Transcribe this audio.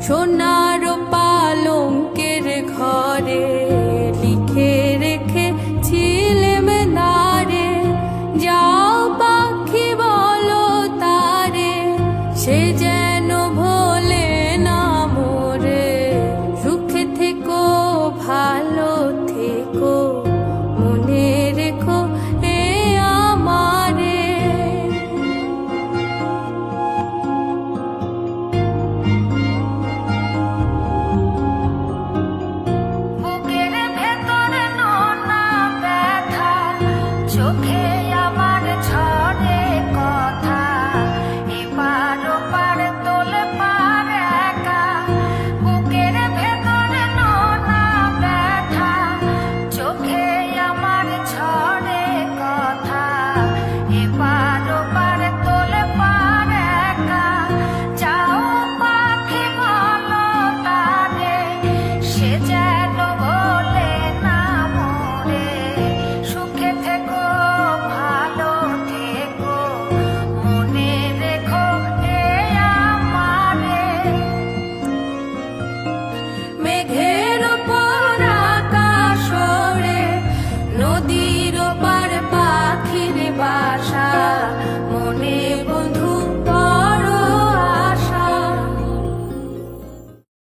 সোনার পালঙ্কের ঘরে লিখে রেখেছিলেম নারে, যাও পাখি বলো তারে, সে যেন ভোলে না মোরে। সুখে থেকো ভালো থেকো, মনে রেখো এ আমারে। বুকের ভেতরে নোনা ব্যথা, চোখে আমার ঝরে কথা, এপার ওপার তোলে পার একা। বুকের ভেতরে নোনা ব্যথা, চোখে আমার ঝরে কথা, এপার ওপার তোলে পার একা। যাও পাখি বলো তারে, সে যেন